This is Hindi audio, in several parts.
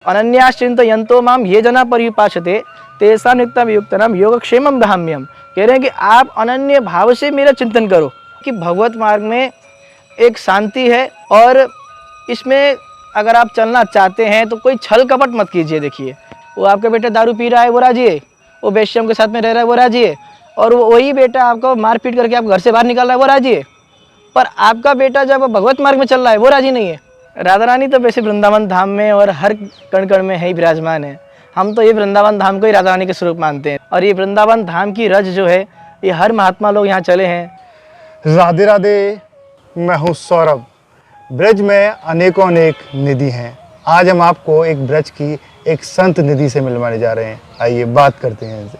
अनन्याश्चिन्तयन्तो माम ये जना पर्युपासते तेषां नित्यं युक्तनाम योगक्षेमं दहाम्यहम्। कह रहे हैं कि आप अनन्य भाव से मेरा चिंतन करो कि भगवत मार्ग में एक शांति है, और इसमें अगर आप चलना चाहते हैं तो कोई छल कपट मत कीजिए। देखिए, वो आपका बेटा दारू पी रहा है वो राजी है, वो बेश्यम के साथ में रह रहा है वो राजी है, और वही बेटा आपको मारपीट करके आप घर से बाहर निकाल रहा है वो राजी है, पर आपका बेटा जब भगवत मार्ग में चल रहा है वो राजी नहीं है। राधा रानी तो वैसे वृंदावन धाम में और हर कण कण में है ही विराजमान है। हम तो ये वृंदावन धाम को ही राधा रानी के स्वरूप मानते हैं, और ये वृंदावन धाम की रज जो है ये हर महात्मा लोग यहाँ चले हैं। राधे राधे, मैं हूँ सौरभ। ब्रज में अनेकों अनेक निधि हैं। आज हम आपको एक ब्रज की एक संत निधि से मिलवाने जा रहे हैं। आइए बात करते हैं इनसे।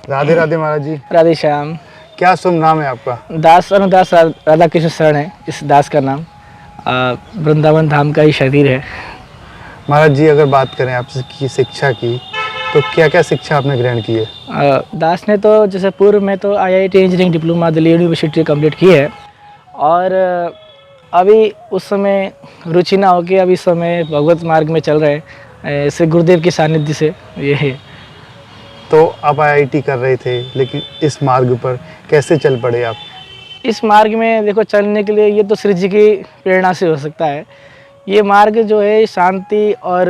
राधे राधे महाराज जी। राधे श्याम। क्या शुभ नाम है आपका? दास अनुदास राधा कृष्ण शरण है इस दास का नाम। वृंदावन धाम का ही शरीर है। महाराज जी, अगर बात करें आपकी शिक्षा की, तो क्या क्या शिक्षा आपने ग्रहण की है? दास ने तो जैसे पूर्व में तो IIT engineering diploma Delhi university complete की है, और अभी उस समय रुचि ना हो के अभी इस समय भगवत मार्ग में चल रहे हैं ऐसे गुरुदेव के सानिध्य से। ये है। तो आप IIT कर रहे थे, लेकिन इस मार्ग पर कैसे चल पड़े आप? इस मार्ग में देखो, चलने के लिए ये तो श्री जी की प्रेरणा से हो सकता है। ये मार्ग जो है शांति और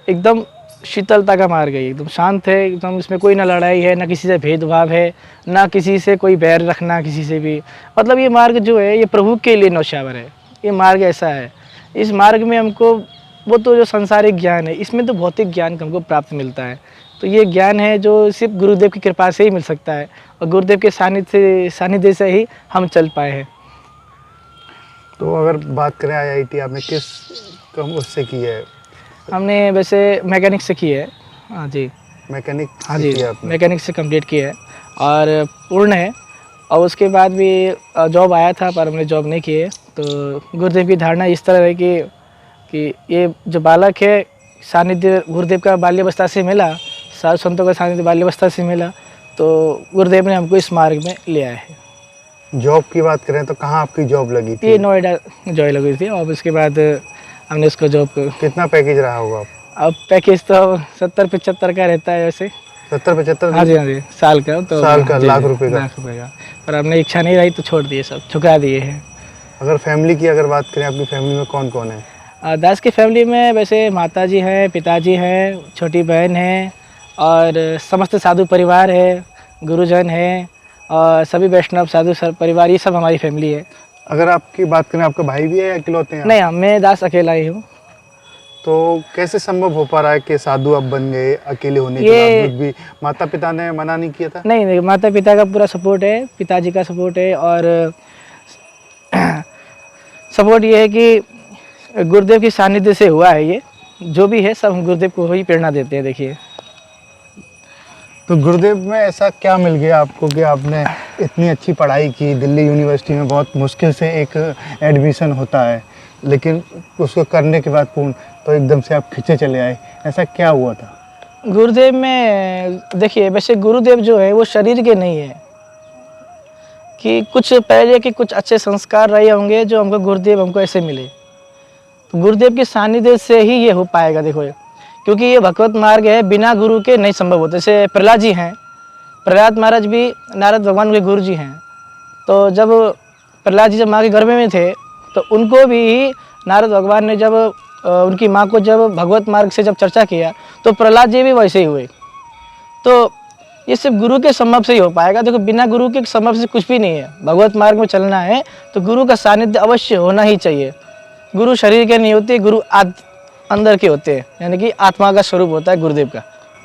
एकदम शीतलता का मार्ग है, एकदम शांत है, एकदम इसमें कोई ना लड़ाई है, ना किसी से भेदभाव है, ना किसी से कोई बैर रखना किसी से भी। मतलब ये मार्ग जो है ये प्रभु के लिए नौशावर है। ये मार्ग ऐसा है, इस मार्ग में हमको वो तो जो संसारिक ज्ञान है, इसमें तो भौतिक ज्ञान हमको प्राप्त मिलता है। तो ये ज्ञान है जो सिर्फ गुरुदेव की कृपा से ही मिल सकता है, और गुरुदेव के सानिध्य से ही हम चल पाए हैं। तो अगर बात करें IIT आपने किस कम उससे की है? हमने वैसे मैकेनिक्स से की है। हाँ जी, मैकेनिक। हाँ जी, मैकेनिक्स से कंप्लीट की है और पूर्ण है। और उसके बाद भी जॉब आया था, पर हमने जॉब नहीं की है। तो गुरुदेव की धारणा इस तरह है कि ये जो बालक है सानिध्य गुरुदेव का बाल्यावस्था से मिला, साधु संतों का सानिध्य बाल्यावस्था से मिला, तो गुरुदेव ने हमको इस मार्ग में ले आए हैं। जॉब की बात करें तो कहाँ आपकी जॉब लगी थी? ये नोएडा जॉब लगी थी, और उसके बाद हमने इसको जॉब को। कितना पैकेज रहा होगा? अब पैकेज तो 70-75 का रहता है वैसे। 70-75? हाँ जी, साल का। तो साल का लाख रुपए का? लाख रुपए का। पर हमने इच्छा नहीं रही तो छोड़ दिए, सब चुका दिए हैं। अगर फैमिली की अगर बात करें, आपकी फैमिली में कौन कौन है? दास की फैमिली में वैसे माताजी हैं, पिताजी हैं, छोटी बहन है, और समस्त साधु परिवार है, गुरुजन है, और सभी वैष्णव साधु परिवार, ये सब हमारी फैमिली है। अगर आपकी बात करें, आपका भाई भी है या इकलौते हैं? नहीं, मैं दास अकेला ही हूँ। तो कैसे संभव हो पा रहा है कि साधु अब बन गए अकेले होने के बावजूद भी? माता पिता ने मना नहीं किया था? नहीं, माता पिता का पूरा सपोर्ट है, पिताजी का सपोर्ट है, और सपोर्ट ये है कि गुरुदेव की सानिध्य से हुआ है। ये जो भी है सब गुरुदेव को ही प्रेरणा देते हैं। देखिए, तो गुरुदेव में ऐसा क्या मिल गया आपको कि आपने इतनी अच्छी पढ़ाई की? दिल्ली यूनिवर्सिटी में बहुत मुश्किल से एक एडमिशन होता है, लेकिन उसको करने के बाद पूर्ण तो एकदम से आप खींचे चले आए। ऐसा क्या हुआ था गुरुदेव में? देखिए, वैसे गुरुदेव जो है वो शरीर के नहीं है, कि कुछ पहले के कुछ अच्छे संस्कार रहे होंगे जो हमको गुरुदेव हमको ऐसे मिले। तो गुरुदेव के सानिध्य से ही ये हो पाएगा। देखो, क्योंकि ये भगवत मार्ग है, बिना गुरु के नहीं संभव होता। जैसे प्रहलाद जी हैं, प्रहलाद महाराज भी नारद भगवान के गुरु जी हैं। तो जब प्रहलाद जी जब माँ के गर्भ में थे, तो उनको भी नारद भगवान ने जब उनकी माँ को जब भगवत मार्ग से जब चर्चा किया, तो प्रहलाद जी भी वैसे ही हुए। तो ये सिर्फ गुरु के संभव से ही हो पाएगा। देखो, बिना गुरु के संभव से कुछ भी नहीं है। भगवत मार्ग में चलना है तो गुरु का सानिध्य अवश्य होना ही चाहिए। गुरु शरीर के नहीं होते, गुरु अंदर के होते हैं, यानी कि आत्मा का स्वरूप होता है गुरुदेव का।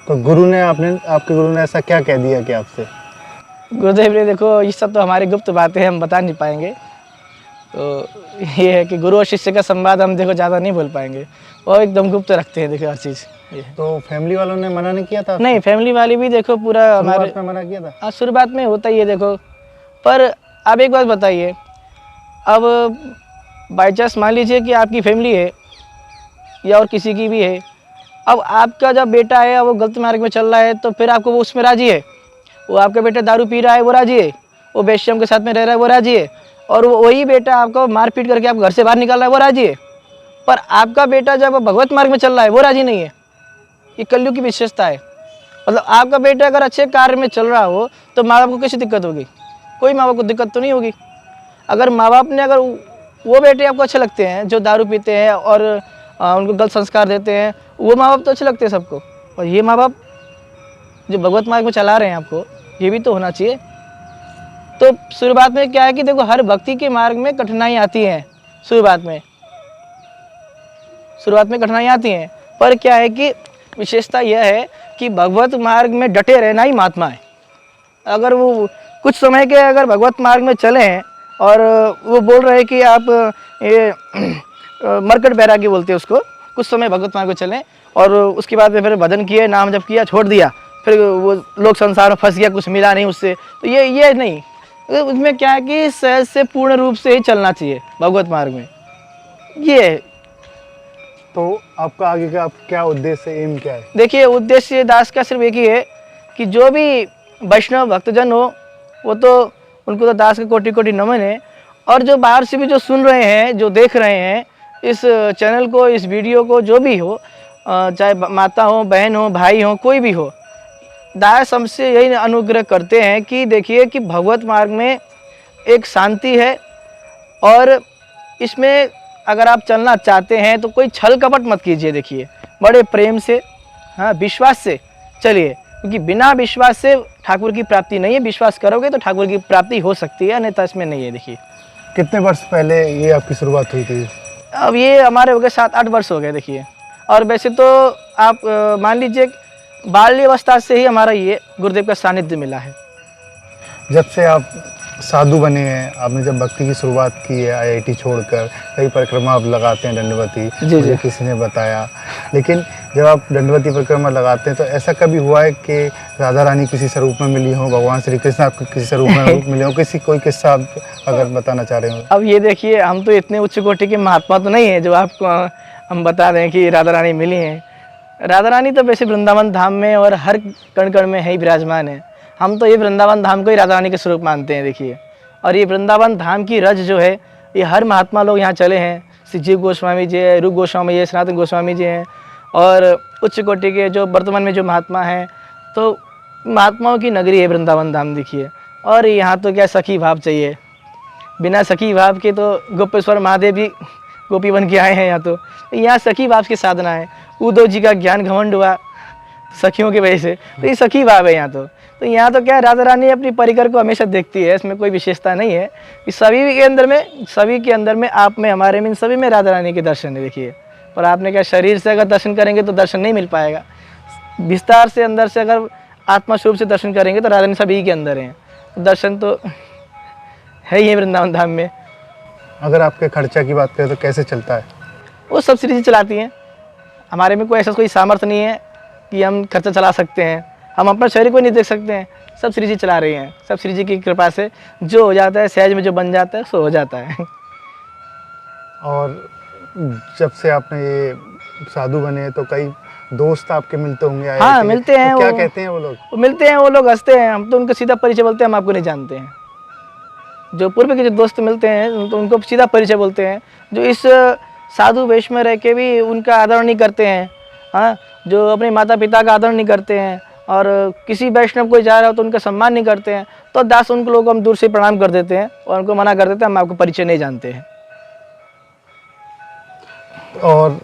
तो गुरु ने आपके गुरु ने ऐसा क्या कह दिया कि आपसे? गुरुदेव ने, देखो ये सब तो हमारी गुप्त बातें हम बता नहीं पाएंगे। तो ये है कि गुरु और शिष्य का संवाद हम देखो ज़्यादा नहीं बोल पाएंगे, वो एकदम गुप्त रखते हैं। देखो हर चीज़। तो फैमिली वालों ने मना नहीं किया था? नहीं, फैमिली वाले भी देखो पूरा हमारे में मना किया था। हाँ, शुरुआत में होता ही है। देखो, पर आप एक बात बताइए, अब बाई चांस मान लीजिए कि आपकी फैमिली है या और किसी की भी है, अब आपका जब बेटा है वो गलत मार्ग में चल रहा है, तो फिर आपको वो उसमें राजी है? वो आपका बेटा दारू पी रहा है वो राजी है, वो बेश्यम के साथ में रह रहा है वो राजी है, और वो वही बेटा आपको मारपीट करके आप घर से बाहर निकाल रहा है वो राजी है? पर आपका बेटा जब भगवत मार्ग में चल रहा है वो राजी नहीं है। ये कलयुग की विशेषता है। मतलब आपका बेटा अगर अच्छे कार्य में चल रहा हो तो माँ बाप को कैसी दिक्कत होगी? कोई माँ बाप को दिक्कत तो नहीं होगी। अगर माँ बाप ने अगर वो बेटे आपको अच्छे लगते हैं जो दारू पीते हैं और उनको गलत संस्कार देते हैं, वो माँ बाप तो अच्छे लगते हैं सबको। और ये माँ बाप जो भगवत मार्ग में चला रहे हैं आपको, ये भी तो होना चाहिए। तो शुरुआत में क्या है कि देखो, हर भक्ति के मार्ग में कठिनाई आती हैं। शुरुआत में कठिनाई आती हैं, पर क्या है कि विशेषता यह है कि भगवत मार्ग में डटे रहना ही महात्मा है। अगर वो कुछ समय के अगर भगवत मार्ग में चले हैं और वो बोल रहे हैं कि आप ये मरकट बैरागी बोलते हैं उसको, कुछ समय भगवत मार्ग में चलें और उसके बाद में फिर भजन किए, नाम जप किया, छोड़ दिया, फिर वो लोग संसार में फंस गया, कुछ मिला नहीं उससे, तो ये नहीं। उसमें क्या है कि सहज से पूर्ण रूप से ही चलना चाहिए भगवत मार्ग में। ये है। तो आपका आगे का क्या उद्देश्य, एम क्या है? देखिए, उद्देश्य दास का सिर्फ एक ही है कि जो भी वैष्णव भक्तजन हो, वो तो उनको तो दास के कोटि कोटि नमन है। और जो बाहर से भी जो सुन रहे हैं, जो देख रहे हैं इस चैनल को, इस वीडियो को, जो भी हो, चाहे माता हो, बहन हो, भाई हो, कोई भी हो, दास हमसे यही अनुग्रह करते हैं कि देखिए कि भगवत मार्ग में एक शांति है और इसमें अगर आप चलना चाहते हैं तो कोई छल कपट मत कीजिए। देखिए, बड़े प्रेम से, हाँ, विश्वास से चलिए, क्योंकि बिना विश्वास से ठाकुर की प्राप्ति नहीं है। विश्वास करोगे तो ठाकुर की प्राप्ति हो सकती है, अन्यथा इसमें नहीं है। देखिए, कितने वर्ष पहले ये आपकी शुरुआत हुई थी? अब ये हमारे हो गए 7-8 वर्ष हो गए। देखिए, और वैसे तो आप मान लीजिए बाल्यावस्था से ही हमारा ये गुरुदेव का सानिध्य मिला है। जब से आप साधु बने हैं, आपने जब भक्ति की शुरुआत की है, आईआईटी छोड़कर कई परिक्रमा आप लगाते हैं दंडवती, जी, मुझे किसी ने बताया। लेकिन जब आप दंडवती परिक्रमा लगाते हैं तो ऐसा कभी हुआ है कि राधा रानी किसी स्वरूप में मिली हो, भगवान श्री कृष्ण आपको किसी स्वरूप में मिले हो? कोई किस्सा आप अगर बताना चाह रहे हो? अब ये देखिए, हम तो इतने उच्च कोटि के महात्मा तो नहीं है जो आपको हम बता दें कि राधा रानी मिली हैं। राधा रानी तो वैसे वृंदावन धाम में और हर कण कण में है ही विराजमान है। हम तो ये वृंदावन धाम को ही राधा रानी के स्वरूप मानते हैं। देखिए, और ये वृंदावन धाम की रज जो है, ये हर महात्मा लोग यहाँ चले हैं। श्री जीव गोस्वामी जी है, रूप गोस्वामी जी, सनातन गोस्वामी जी हैं, और उच्च कोटि के जो वर्तमान में जो महात्मा हैं, तो महात्माओं की नगरी है वृंदावन धाम। देखिए, और यहाँ तो क्या सखी भाव चाहिए, बिना सखी भाव के तो गोपेश्वर महादेव भी गोपी बन के आए हैं। यहाँ सखी भाव की साधना है। उद्धव जी का ज्ञान घमंड हुआ सखियों की वजह से, तो ये सखी भाव है यहाँ तो यहाँ तो क्या है, राधा रानी अपनी परिकर को हमेशा देखती है। इसमें कोई विशेषता नहीं है। इस सभी के अंदर में आप में, हमारे में, सभी में राधा रानी के दर्शन है। देखिए, पर आपने क्या, शरीर से अगर दर्शन करेंगे तो दर्शन नहीं मिल पाएगा। विस्तार से अंदर से अगर आत्मा स्वरूप से दर्शन करेंगे तो राधा रानी सभी के अंदर हैं। दर्शन तो है ही है वृंदावन धाम में। अगर आपके खर्चा की बात करें तो कैसे चलता है? वो सब श्री जी चलाती हैं। हमारे में कोई सामर्थ्य नहीं है कि हम खर्चा चला सकते हैं। हम अपना शरीर को नहीं देख सकते हैं, सब श्री जी चला रही हैं। सब श्री जी की कृपा से जो हो जाता है, सहज में जो बन जाता है सो हो जाता है। और जब से आपने ये साधु बने तो कई दोस्त आपके मिलते होंगे? हाँ, मिलते हैं। तो क्या कहते हैं वो लोग? मिलते हैं, वो लोग हंसते हैं। हम तो उनका सीधा परिचय बोलते हैं, हम आपको नहीं जानते हैं। जो पूर्व के जो दोस्त मिलते हैं तो उनको सीधा परिचय बोलते हैं, जो इस साधु वेश में रह के भी उनका आदर नहीं करते हैं। हाँ, जो अपने माता पिता का आदर नहीं करते हैं और किसी वैष्णव कोई जा रहा हो तो उनका सम्मान नहीं करते हैं, तो दास उनको लोग हम दूर से प्रणाम कर देते हैं और उनको मना कर देते हैं, हम आपको परिचय नहीं जानते हैं। और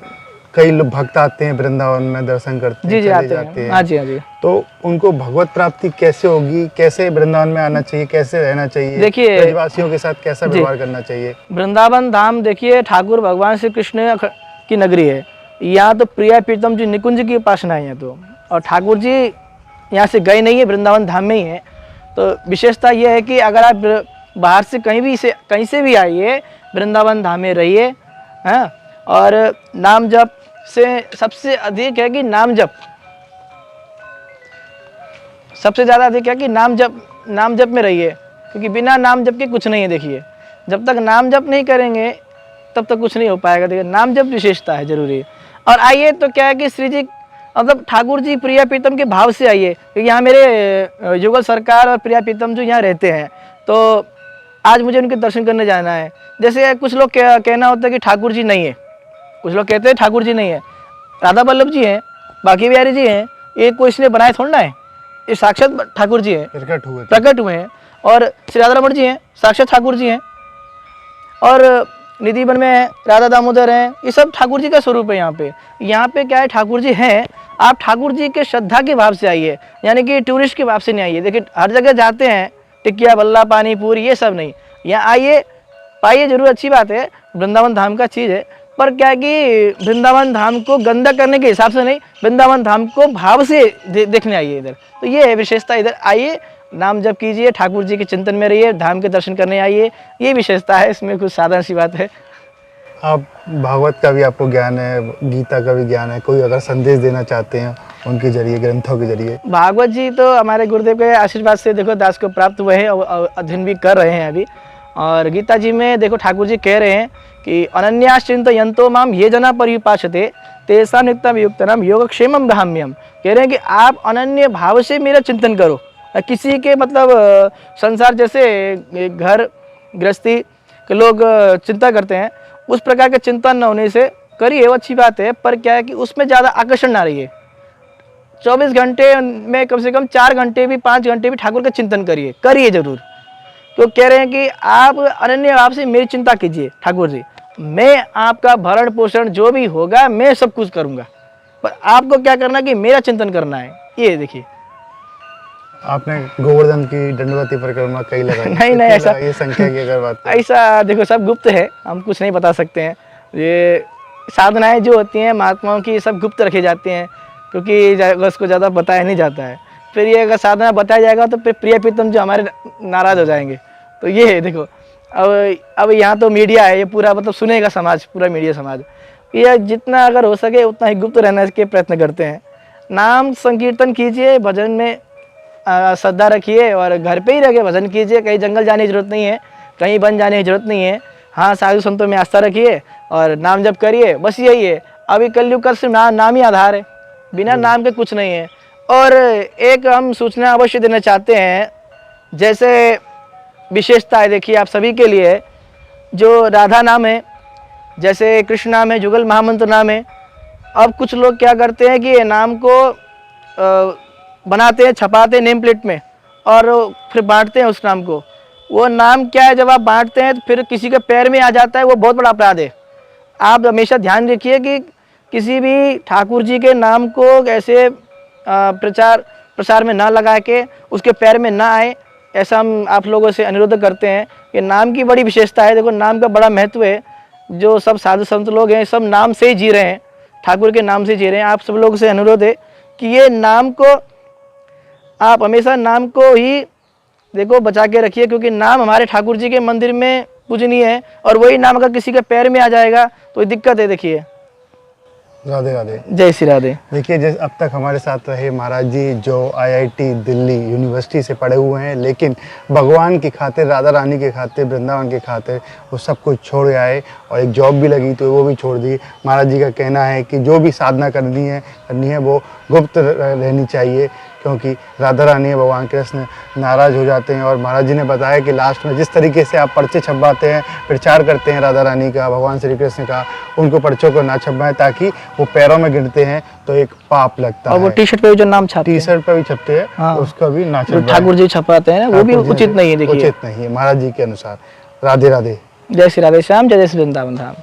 कई लोग भक्त आते हैं वृंदावन में, दर्शन करते हैं, जी चले आते जाते हैं। हैं। हाँ जी, हाँ जी। तो उनको भगवत प्राप्ति कैसे होगी? कैसे वृंदावन में आना चाहिए? कैसे रहना चाहिए? देखिए, ब्रजवासियों के साथ कैसा व्यवहार करना चाहिए? वृंदावन धाम देखिए, ठाकुर भगवान श्री कृष्ण की नगरी है। यहाँ तो प्रिया प्रीतम जी निकुंज की उपासना है तो, और ठाकुर जी यहाँ से गए नहीं है, वृंदावन धाम में ही है। तो विशेषता यह है कि अगर आप बाहर से कहीं से भी आइए, वृंदावन धाम में रहिए। हाँ, और नाम जप से सबसे अधिक है कि नाम जप, सबसे ज़्यादा अधिक है कि नाम जप में रहिए, क्योंकि बिना नाम जप के कुछ नहीं है। देखिए, जब तक नाम जप नहीं करेंगे तब तक कुछ नहीं हो पाएगा। देखिए, नाम जप विशेषता है, जरूरी है। और आइए तो क्या है कि श्री जी मतलब ठाकुर जी प्रिया प्रीतम के भाव से आइए, क्योंकि यहाँ मेरे युगल सरकार और प्रिया प्रीतम जो यहाँ रहते हैं, तो आज मुझे उनके दर्शन करने जाना है। जैसे कुछ लोग कहना होता है कि ठाकुर जी नहीं है, कुछ लोग कहते हैं ठाकुर जी नहीं है, राधा वल्लभ जी हैं, बाकी बिहारी जी हैं, ये कोई इसने बनाए थोड़ा ना है, ये साक्षात ठाकुर जी हैं, प्रकट हुए हैं। और श्री राधा रमण जी हैं, साक्षात ठाकुर जी हैं। और निधिवन में राधा दामोदर हैं, ये सब ठाकुर जी का स्वरूप है। यहाँ पे क्या है, ठाकुर जी हैं, आप ठाकुर जी के श्रद्धा के भाव से आइए, यानी कि टूरिस्ट के भाव से नहीं आइए। देखिए हर जगह जाते हैं, टिकिया बल्ला पानी पूरी ये सब नहीं, यहाँ आइए पाइए जरूर, अच्छी बात है, वृंदावन धाम का चीज़ है। पर क्या है कि वृंदावन धाम को गंदा करने के हिसाब से नहीं, वृंदावन धाम को भाव से देखने आइए इधर। तो ये है विशेषता, इधर आइए, नाम जप कीजिए, ठाकुर जी के चिंतन में रहिए, धाम के दर्शन करने आइए, ये विशेषता है इसमें, कुछ साधारण सी बात है। आप भागवत का भी आपको ज्ञान है, गीता का भी ज्ञान है, कोई अगर संदेश देना चाहते हैं उनके जरिए, ग्रंथों के जरिए? भागवत जी तो हमारे गुरुदेव के आशीर्वाद से देखो दास को प्राप्त हुए हैं और अध्ययन भी कर रहे हैं अभी। और गीता जी में देखो ठाकुर जी कह रहे हैं कि अनन्याश्चिंतयन्तो माम ये जना पर्युपासते तेषां नित्यं युक्तानां योगक्षेमं ब्रह्म्यहम्। कह रहे हैं कि आप अनन्य भाव से मेरा चिंतन करो, किसी के मतलब संसार जैसे घर गृहस्थी के लोग चिंता करते हैं उस प्रकार के चिंतन न होने से करिए, वो अच्छी बात है। पर क्या है कि उसमें ज़्यादा आकर्षण ना रहिए। 24 घंटे में कम से कम 4 घंटे भी 5 घंटे भी ठाकुर का चिंतन करिए जरूर। तो कह रहे हैं कि आप अनन्य भाव से मेरी चिंता कीजिए ठाकुर जी, मैं आपका भरण पोषण जो भी होगा मैं सब कुछ करूँगा, पर आपको क्या करना कि मेरा चिंतन करना है। ये देखिए आपने गोवर्धन की दंडवती परिक्रमा कई लगाई? नहीं ऐसा, ये संख्या की अगर बात ऐसा देखो सब गुप्त है, हम कुछ नहीं बता सकते हैं। ये साधनाएं जो होती हैं महात्माओं की सब गुप्त रखी जाती हैं, क्योंकि उसको ज़्यादा बताया नहीं जाता है। फिर ये अगर साधना बताया जाएगा तो फिर प्रिय प्रीतम जो हमारे नाराज़ हो जाएंगे। तो ये है देखो, अब यहाँ तो मीडिया है, ये पूरा मतलब सुनेगा समाज, पूरा मीडिया समाज, ये जितना अगर हो सके उतना ही गुप्त रहने के प्रयत्न करते हैं। नाम संकीर्तन कीजिए, भजन में श्रद्धा रखिए और घर पे ही रह के भजन कीजिए, कहीं जंगल जाने की जरूरत नहीं है, कहीं वन जाने की जरूरत नहीं है। हाँ, साधु संतों में आस्था रखिए और नाम जप करिए, बस यही है। अभी कलयुग का नाम ही आधार है, बिना नाम के कुछ नहीं है। और एक हम सूचना अवश्य देना चाहते हैं, जैसे विशेषता है देखिए आप सभी के लिए, जो राधा नाम है, जैसे कृष्ण नाम है, जुगल महामंत्र नाम है। अब कुछ लोग क्या करते हैं कि ये नाम को बनाते हैं, छपाते हैं नेम प्लेट में और फिर बांटते हैं उस नाम को। वो नाम क्या है, जब आप बांटते हैं तो फिर किसी के पैर में आ जाता है, वो बहुत बड़ा अपराध है। आप हमेशा ध्यान रखिए कि किसी भी ठाकुर जी के नाम को ऐसे प्रचार में ना लगा के उसके पैर में ना आए, ऐसा हम आप लोगों से अनुरोध करते हैं। कि नाम की बड़ी विशेषता है, देखो नाम का बड़ा महत्व है। जो सब साधु संत लोग हैं सब नाम से ही जी रहे हैं, ठाकुर के नाम से जी रहे हैं। आप सब लोगों से अनुरोध है कि ये नाम को आप हमेशा नाम को ही देखो बचा के रखिए, क्योंकि नाम हमारे ठाकुर जी के मंदिर में पूजनीय है और वही नाम अगर किसी के पैर में आ जाएगा तो दिक्कत है। देखिए, राधे राधे, जय श्री राधे। देखिए जैसे अब तक हमारे साथ रहे महाराज जी, जो IIT दिल्ली यूनिवर्सिटी से पढ़े हुए हैं, लेकिन भगवान की खातिर, राधा रानी के खातिर, वृंदावन के खातिर वो सब कुछ छोड़ आए और एक जॉब भी लगी तो वो भी छोड़ दी। महाराज जी का कहना है कि जो भी साधना करनी है वो गुप्त रहनी चाहिए, क्योंकि राधा रानी भगवान कृष्ण नाराज़ हो जाते हैं। और महाराज जी ने बताया कि लास्ट में जिस तरीके से आप पर्चे छपवाते हैं, प्रचार करते हैं राधा रानी का, भगवान श्री कृष्ण का, उनको पर्चों को ना छपवाएं, ताकि वो पैरों में गिरते हैं तो एक पाप लगता है। और वो टी-शर्ट पे जो नाम छपते हैं, टी-शर्ट पे भी छपते हैं, हाँ, उसका भी ना छपवाएं। ठाकुर जी छपाते हैं वो भी उचित नहीं है। देखिए, उचित नहीं है महाराज जी के अनुसार। राधे राधे, जय श्री राधे श्याम, जय श्री वृंदावन धाम।